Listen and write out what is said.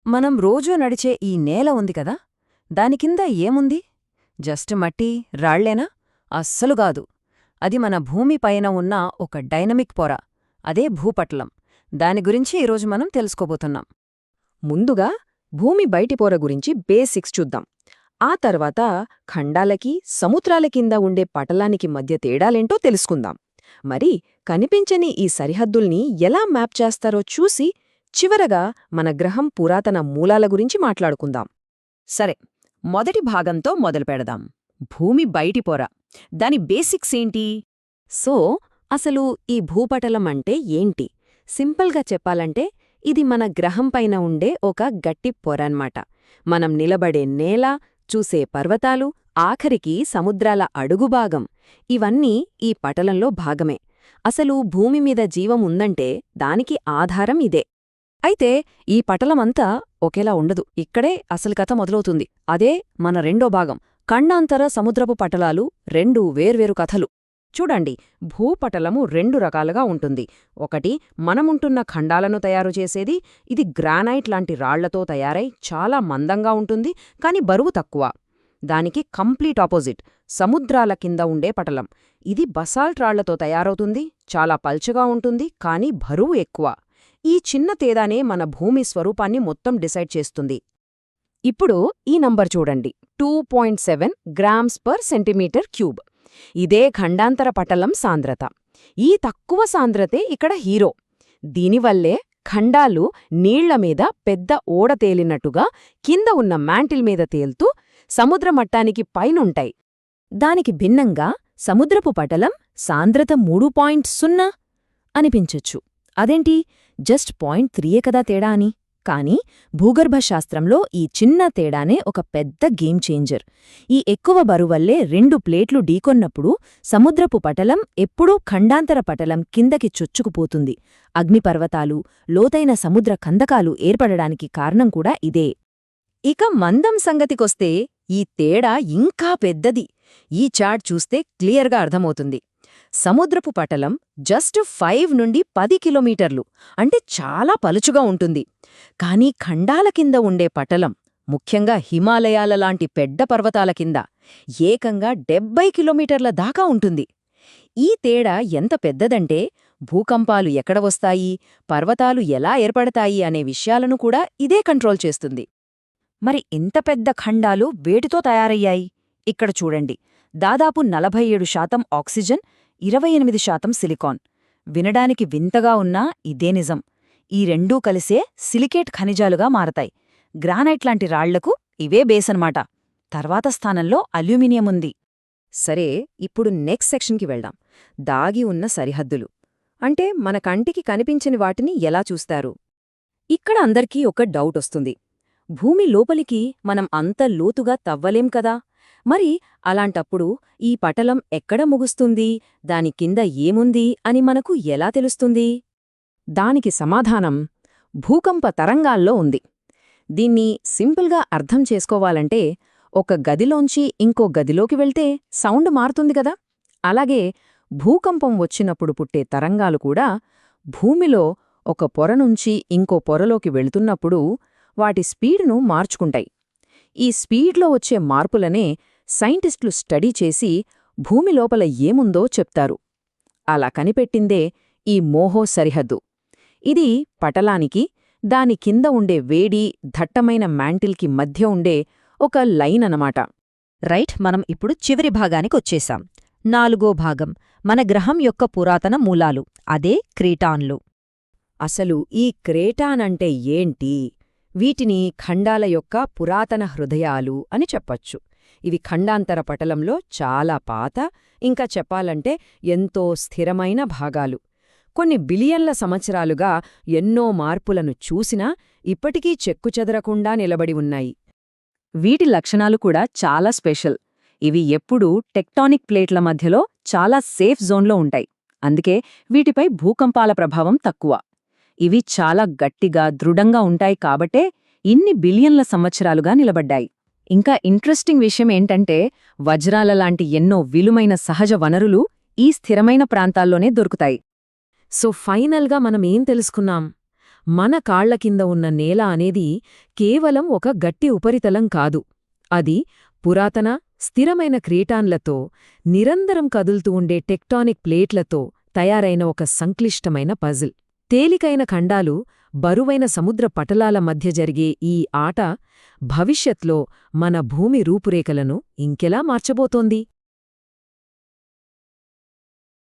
మనం రోజూ నడిచే ఈ నేల ఉంది కదా, దాని కింద ఏముంది? జస్ట్ మట్టి, రాళ్లేనా? అస్సలుగాదు. అది మన భూమి పైన ఉన్న ఒక డైనమిక్ పొర, అదే భూపటలం. దాని గురించి ఈరోజు మనం తెలుసుకోబోతున్నాం. ముందుగా భూమి బయటి పొర గురించి బేసిక్స్ చూద్దాం. ఆ తర్వాత ఖండాలకి, సముద్రాల కింద ఉండే పటలానికి మధ్య తేడాలేంటో తెలుసుకుందాం. మరి కనిపించని ఈ సరిహద్దుల్ని ఎలా మ్యాప్ చేస్తారో చూసి చివరగా మన గ్రహం పురాతన మూలాల గురించి మాట్లాడుకుందాం. సరే, మొదటి భాగంతో మొదలుపెడదాం. భూమి బయటి పొర, దాని బేసిక్స్ ఏంటి? సో అసలు ఈ భూపటలం అంటే ఏంటి? సింపుల్గా చెప్పాలంటే ఇది మన గ్రహం పైన ఉండే ఒక గట్టి పొర అన్నమాట. మనం నిలబడే నేల, చూసే పర్వతాలు, ఆఖరికి సముద్రాల అడుగుభాగం ఇవన్నీ ఈ పటలంలో భాగమే. అసలు భూమి మీద జీవం ఉందంటే దానికి ఆధారం ఇదే. అయితే ఈ పటలమంతా ఒకేలా ఉండదు. ఇక్కడే అసలు కథ మొదలవుతుంది. అదే మన రెండో భాగం, ఖండాంతర సముద్రపు పటలాలు. రెండు వేర్వేరు కథలు. చూడండి, భూపటలము రెండు రకాలుగా ఉంటుంది. ఒకటి మనముంటున్న ఖండాలను తయారు చేసేది. ఇది గ్రానైట్ లాంటి రాళ్లతో తయారై చాలా మందంగా ఉంటుంది, కాని బరువు తక్కువ. దానికి కంప్లీట్ ఆపోజిట్ సముద్రాల కింద ఉండే పటలం. ఇది బసాల్ట్ రాళ్లతో తయారవుతుంది, చాలా పల్చగా ఉంటుంది, కాని బరువు ఎక్కువ. ఈ చిన్న తేడానే మన భూమి స్వరూపాన్ని మొత్తం డిసైడ్ చేస్తుంది. ఇప్పుడు ఈ నంబర్ చూడండి, 2.7 గ్రామ్స్ పర్ సెంటీమీటర్ క్యూబ్. ఇదే ఖండాంతర పటలం సాంద్రత. ఈ తక్కువ సాంద్రతే ఇక్కడ హీరో. దీనివల్లే ఖండాలు నీళ్లమీద పెద్ద ఓడ తేలినట్టుగా కింద ఉన్న మ్యాంటిల్ మీద తేల్తూ సముద్రమట్టానికి పైనుంటాయి. దానికి భిన్నంగా సముద్రపు పటలం సాంద్రత 3.0 అనిపించొచ్చు. అదేంటి, జస్ట్ 0.3 కదా తేడా అని. కానీ భూగర్భశాస్త్రంలో ఈ చిన్న తేడానే ఒక పెద్ద గేమ్ చేంజర్. ఈ ఎక్కువ బరువల్లే రెండు ప్లేట్లు ఢీకొన్నప్పుడు సముద్రపు పటలం ఎప్పుడూ ఖండాంతర పటలం కిందకి చొచ్చుకుపోతుంది. అగ్నిపర్వతాలు, లోతైన సముద్ర కందకాలు ఏర్పడడానికి కారణం కూడా ఇదే. ఇక మందం సంగతికొస్తే ఈ తేడా ఇంకా పెద్దది. ఈ చార్ట్ చూస్తే క్లియర్గా అర్థమవుతుంది. సముద్రపు పటలం జస్ట్ 5 నుండి 10 కిలోమీటర్లు, అంటే చాలా పలుచుగా ఉంటుంది. కానీ ఖండాల కింద ఉండే పటలం, ముఖ్యంగా హిమాలయాల లాంటి పెద్ద పర్వతాల కింద, ఏకంగా 70 కిలోమీటర్ల దాకా ఉంటుంది. ఈ తేడా ఎంత పెద్దదంటే భూకంపాలు ఎక్కడ వస్తాయి, పర్వతాలు ఎలా ఏర్పడతాయి అనే విషయాలను కూడా ఇదే కంట్రోల్ చేస్తుంది. మరి ఇంత పెద్ద ఖండాలు వేటితో తయారయ్యాయి? ఇక్కడ చూడండి, దాదాపు 47% ఆక్సిజన్, 28% సిలికాన్. వినడానికి వింతగా ఉన్నా ఇదే నిజం. ఈ రెండూ కలిసే సిలికేట్ ఖనిజాలుగా మారతాయి. గ్రానైట్ లాంటి రాళ్లకు ఇవే బేసనమాట. తర్వాత స్థానంలో అల్యూమినియం ఉంది. సరే, ఇప్పుడు నెక్స్ట్ సెక్షన్కి వెళ్దాం. దాగి ఉన్న సరిహద్దులు. అంటే మన కంటికి కనిపించని వాటిని ఎలా చూస్తారు? ఇక్కడ అందరికీ ఒక డౌట్ వస్తుంది. భూమి లోపలికి మనం అంత లోతుగా తవ్వలేం కదా. మరి అలాంటప్పుడు ఈ పటలం ఎక్కడ ముగుస్తుంది, దాని కింద ఏముంది అని మనకు ఎలా తెలుస్తుంది? దానికి సమాధానం భూకంప తరంగాల్లో ఉంది. దీన్ని సింపుల్గా అర్థం చేసుకోవాలంటే, ఒక గదిలోంచి ఇంకో గదిలోకి వెళ్తే సౌండ్ మారుతుంది కదా, అలాగే భూకంపం వచ్చినప్పుడు పుట్టే తరంగాలు కూడా భూమిలో ఒక పొర నుంచి ఇంకో పొరలోకి వెళ్తున్నప్పుడు వాటి స్పీడును మార్చుకుంటాయి. ఈ స్పీడ్లో వచ్చే మార్పులనే సైంటిస్టులు స్టడీ చేసి భూమి లోపల ఏముందో చెప్తారు. అలా కనిపెట్టిందే ఈ మోహో సరిహద్దు. ఇది పటలానికి, దాని కింద ఉండే వేడి, దట్టమైన మ్యాంటిల్కి మధ్య ఉండే ఒక లైన్ అన్నమాట. రైట్, మనం ఇప్పుడు చివరి భాగానికొచ్చేశాం. 4వ భాగం, మన గ్రహం యొక్క పురాతన మూలాలు, అదే క్రీటాన్లు. అసలు ఈ క్రేటానంటే ఏంటి? వీటిని ఖండాల యొక్క పురాతన హృదయాలు అని చెప్పొచ్చు. ఇవి ఖండాంతర పటలంలో చాలా పాత, ఇంకా చెప్పాలంటే ఎంతో స్థిరమైన భాగాలు. కొన్ని బిలియన్ల సంవత్సరాలుగా ఎన్నో మార్పులను చూసినా ఇప్పటికీ చెక్కుచెదరకుండా నిలబడి ఉన్నాయి. వీటి లక్షణాలు కూడా చాలా స్పెషల్. ఇవి ఎప్పుడూ టెక్టానిక్ ప్లేట్ల మధ్యలో చాలా సేఫ్ జోన్లో ఉంటాయి. అందుకే వీటిపై భూకంపాల ప్రభావం తక్కువ. ఇవి చాలా గట్టిగా, దృఢంగా ఉంటాయి కాబట్టే ఇన్ని బిలియన్ల సంవత్సరాలుగా నిలబడ్డాయి. ఇంకా ఇంట్రెస్టింగ్ విషయం ఏంటంటే, వజ్రాల లాంటి ఎన్నో విలువైన సహజ వనరులు ఈ స్థిరమైన ప్రాంతాల్లోనే దొరుకుతాయి. సో ఫైనల్గా మనమేం తెలుసుకున్నాం? మన కాళ్ల కింద ఉన్న నేల అనేది కేవలం ఒక గట్టి ఉపరితలం కాదు. అది పురాతన, స్థిరమైన క్రేటాన్లతో, నిరంతరం కదులుతూ ఉండే టెక్టానిక్ ప్లేట్లతో తయారైన ఒక సంక్లిష్టమైన పజిల్. తేలికైన ఖండాలు, బరువైన సముద్ర పటలాల మధ్య జరిగే ఈ ఆట భవిష్యత్లో మన భూమి రూపురేఖలను ఇంకెలా మార్చబోతోంది?